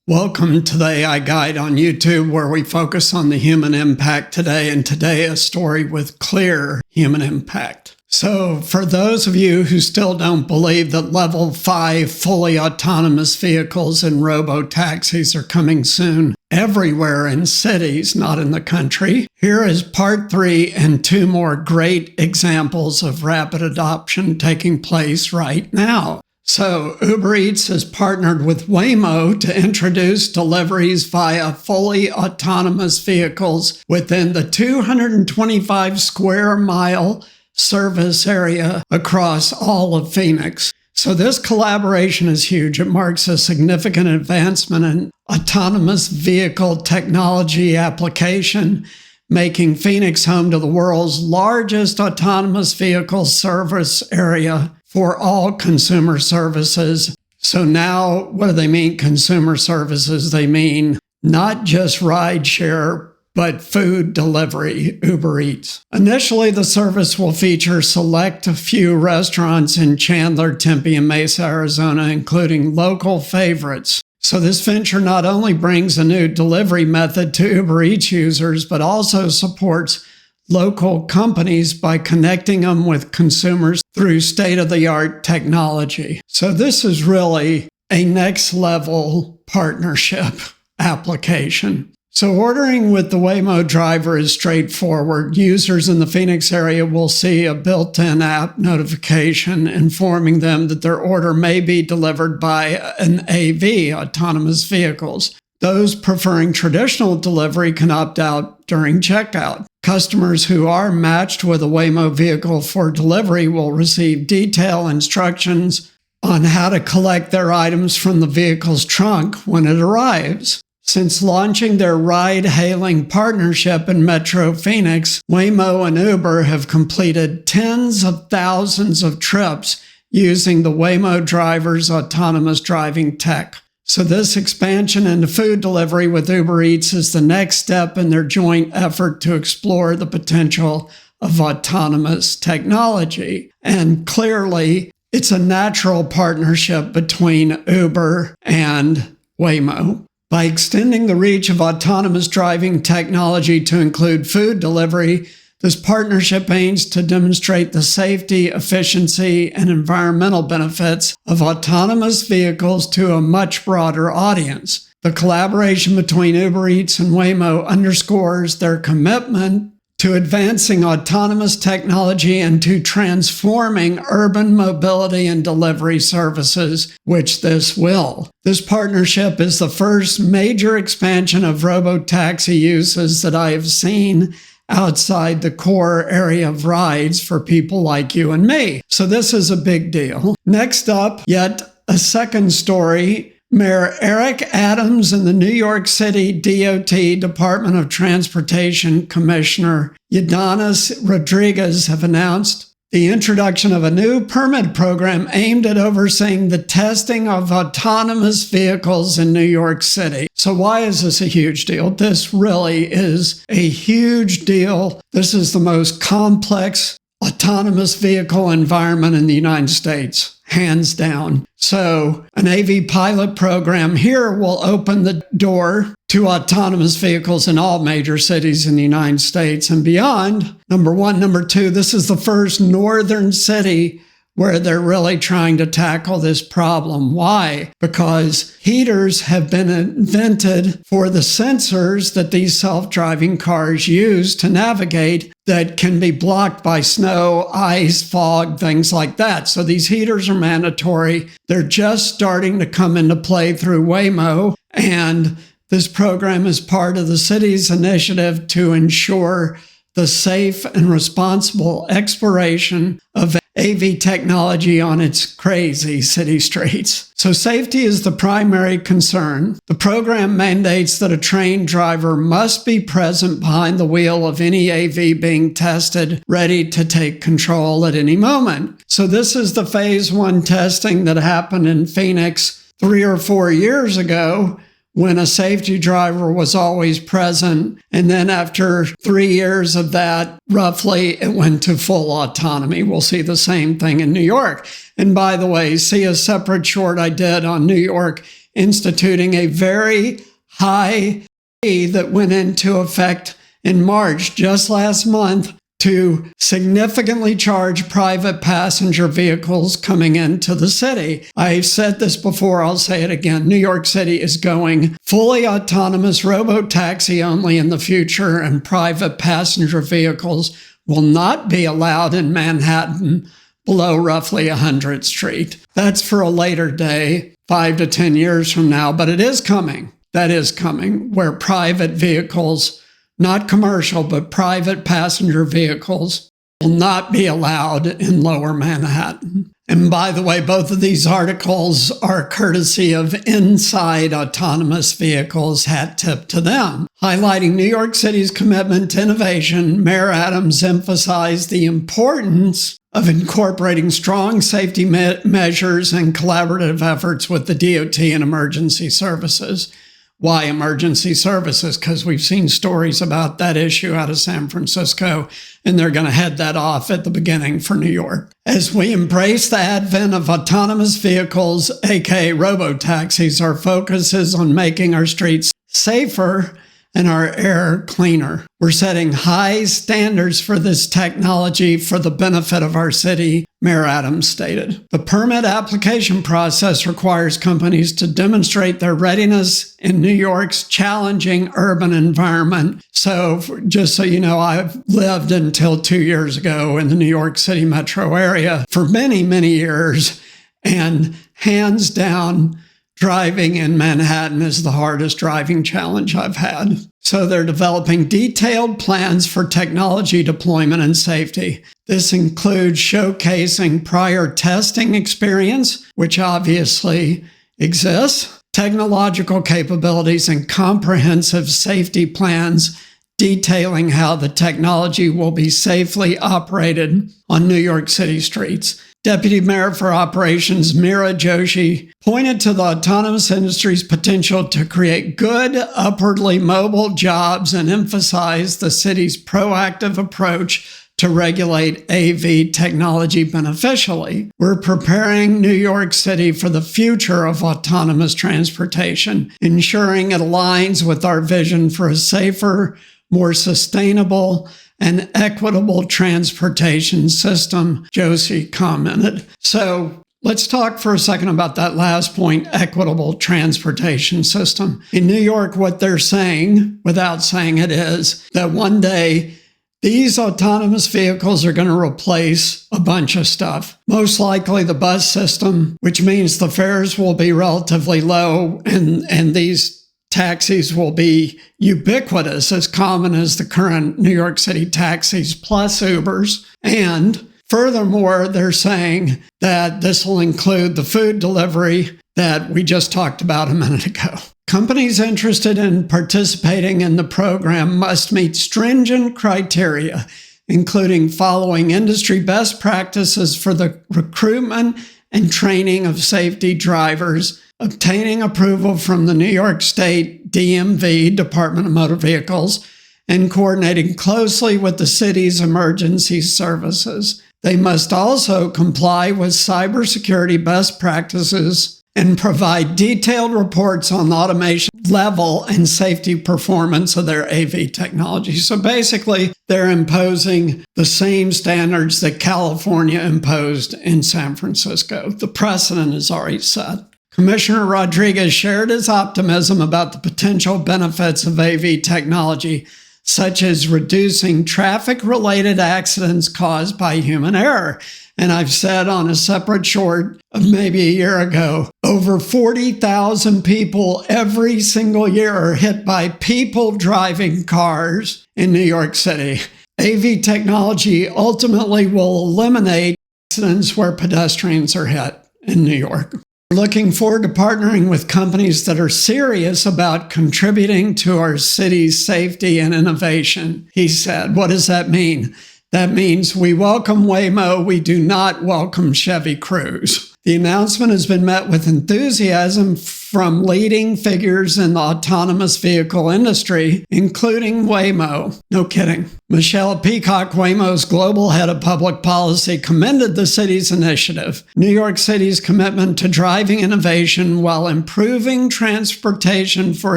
Welcome to the AI Guide on YouTube, where we focus on the human impact today, and today a story with clear human impact. So for those of you who still don't believe that level 5 fully autonomous vehicles and robotaxis are coming soon everywhere in cities, not in the country, here is part 3 and 2 more great examples of rapid adoption taking place right now. So Uber Eats has partnered with Waymo to introduce deliveries via fully autonomous vehicles within the 225 square mile service area across all of Phoenix. So this collaboration is huge. It marks a significant advancement in autonomous vehicle technology application, making Phoenix home to the world's largest autonomous vehicle service area for all consumer services. So now, what do they mean, consumer services? They mean not just rideshare, but food delivery, Uber Eats. Initially, the service will feature select a few restaurants in Chandler, Tempe, and Mesa, Arizona, including local favorites. So this venture not only brings a new delivery method to Uber Eats users, but also supports local companies by connecting them with consumers through state-of-the-art technology. So this is really a next-level partnership application. So ordering with the Waymo driver is straightforward. Users in the Phoenix area will see a built-in app notification informing them that their order may be delivered by an AV, autonomous vehicles. Those preferring traditional delivery can opt out during checkout. Customers who are matched with a Waymo vehicle for delivery will receive detailed instructions on how to collect their items from the vehicle's trunk when it arrives. Since launching their ride-hailing partnership in Metro Phoenix, Waymo and Uber have completed tens of thousands of trips using the Waymo driver's autonomous driving tech. So this expansion into food delivery with Uber Eats is the next step in their joint effort to explore the potential of autonomous technology. And clearly, it's a natural partnership between Uber and Waymo. By extending the reach of autonomous driving technology to include food delivery, this partnership aims to demonstrate the safety, efficiency, and environmental benefits of autonomous vehicles to a much broader audience. The collaboration between Uber Eats and Waymo underscores their commitment to advancing autonomous technology and to transforming urban mobility and delivery services, which this will. This partnership is the first major expansion of Robotaxi uses that I have seen outside the core area of rides for people like you and me. So this is a big deal. Next up, yet a second story. Mayor Eric Adams and the New York City DOT Department of Transportation Commissioner Ydanis Rodriguez have announced the introduction of a new permit program aimed at overseeing the testing of autonomous vehicles in New York City. So why is this a huge deal? This really is a huge deal. This is the most complex autonomous vehicle environment in the United States, hands down. So an AV pilot program here will open the door to autonomous vehicles in all major cities in the United States and beyond. Number one. Number two, this is the first northern city where they're really trying to tackle this problem. Why? Because heaters have been invented for the sensors that these self-driving cars use to navigate that can be blocked by snow, ice, fog, things like that. So these heaters are mandatory. They're just starting to come into play through Waymo, and this program is part of the city's initiative to ensure the safe and responsible exploration of AV technology on its crazy city streets. So safety is the primary concern. The program mandates that a trained driver must be present behind the wheel of any AV being tested, ready to take control at any moment. So this is the phase 1 testing that happened in Phoenix 3 or 4 years ago, when a safety driver was always present. And then after 3 years of that, roughly, it went to full autonomy. We'll see the same thing in New York. And by the way, see a separate short I did on New York instituting a very high fee that went into effect in March, just last month, to significantly charge private passenger vehicles coming into the city. I've said this before, I'll say it again. New York City is going fully autonomous, robotaxi only in the future, and private passenger vehicles will not be allowed in Manhattan below roughly 100th Street. That's for a later day, 5 to 10 years from now, but it is coming. That is coming, where private vehicles, not commercial, but private passenger vehicles will not be allowed in Lower Manhattan. And by the way, both of these articles are courtesy of Inside Autonomous Vehicles, hat tip to them. Highlighting New York City's commitment to innovation, Mayor Adams emphasized the importance of incorporating strong safety measures and collaborative efforts with the DOT and emergency services. Why emergency services? Because we've seen stories about that issue out of San Francisco, and they're going to head that off at the beginning for New York. As we embrace the advent of autonomous vehicles, aka robotaxis, our focus is on making our streets safer and our air cleaner. We're setting high standards for this technology for the benefit of our city, Mayor Adams stated. The permit application process requires companies to demonstrate their readiness in New York's challenging urban environment. So just so you know, I've lived until 2 years ago in the New York City metro area for many, many years, and hands down, driving in Manhattan is the hardest driving challenge I've had. So they're developing detailed plans for technology deployment and safety. This includes showcasing prior testing experience, which obviously exists, technological capabilities, and comprehensive safety plans detailing how the technology will be safely operated on New York City streets. Deputy Mayor for Operations Meera Joshi pointed to the autonomous industry's potential to create good, upwardly mobile jobs and emphasized the city's proactive approach to regulate AV technology beneficially. We're preparing New York City for the future of autonomous transportation, ensuring it aligns with our vision for a safer, more sustainable, and equitable transportation system, Joshi commented. So let's talk for a second about that last point, equitable transportation system. In New York, what they're saying, without saying it, is that one day these autonomous vehicles are going to replace a bunch of stuff. Most likely the bus system, which means the fares will be relatively low and these taxis will be ubiquitous, as common as the current New York City taxis plus Ubers. And furthermore, they're saying that this will include the food delivery that we just talked about a minute ago. Companies interested in participating in the program must meet stringent criteria, including following industry best practices for the recruitment and training of safety drivers, obtaining approval from the New York State DMV, Department of Motor Vehicles, and coordinating closely with the city's emergency services. They must also comply with cybersecurity best practices and provide detailed reports on the automation level and safety performance of their AV technology. So basically, they're imposing the same standards that California imposed in San Francisco. The precedent is already set. Commissioner Rodriguez shared his optimism about the potential benefits of AV technology, such as reducing traffic-related accidents caused by human error. And I've said on a separate short of maybe a year ago, over 40,000 people every single year are hit by people driving cars in New York City. AV technology ultimately will eliminate accidents where pedestrians are hit in New York. We're looking forward to partnering with companies that are serious about contributing to our city's safety and innovation, he said. What does that mean? That means we welcome Waymo, we do not welcome Chevy Cruise. The announcement has been met with enthusiasm from leading figures in the autonomous vehicle industry, including Waymo. No kidding. Michelle Peacock, Waymo's global head of public policy, commended the city's initiative. New York City's commitment to driving innovation while improving transportation for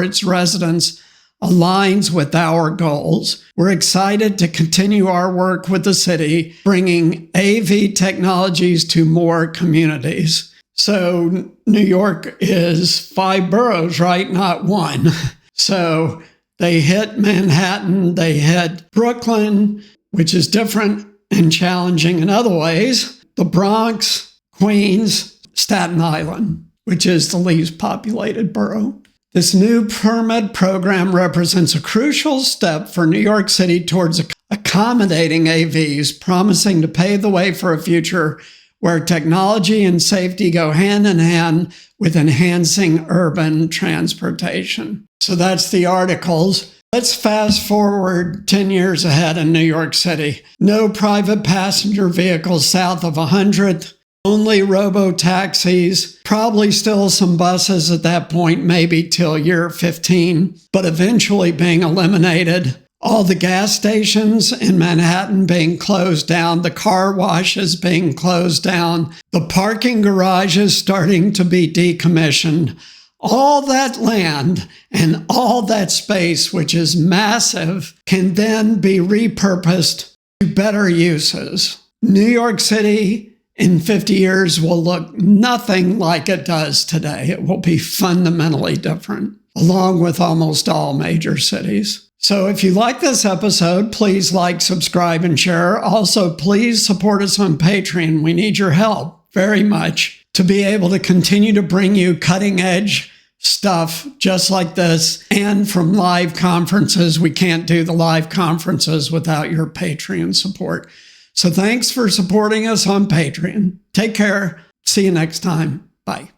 its residents aligns with our goals. We're excited to continue our work with the city, bringing AV technologies to more communities. So New York is 5 boroughs, right? Not one. So they hit Manhattan, they hit Brooklyn, which is different and challenging in other ways, the Bronx, Queens, Staten Island, which is the least populated borough. This new permit program represents a crucial step for New York City towards accommodating AVs, promising to pave the way for a future where technology and safety go hand in hand with enhancing urban transportation. So that's the articles. Let's fast forward 10 years ahead in New York City. No private passenger vehicles south of 100th. Only robotaxis, probably still some buses at that point, maybe till year 15, but eventually being eliminated. All the gas stations in Manhattan being closed down, the car washes being closed down, the parking garages starting to be decommissioned. All that land and all that space, which is massive, can then be repurposed to better uses. New York City in 50 years will look nothing like it does today. It will be fundamentally different, along with almost all major cities. So if you like this episode, please like, subscribe, and share. Also, please support us on Patreon. We need your help very much to be able to continue to bring you cutting-edge stuff just like this. And from live conferences, we can't do the live conferences without your Patreon support. So thanks for supporting us on Patreon. Take care. See you next time. Bye.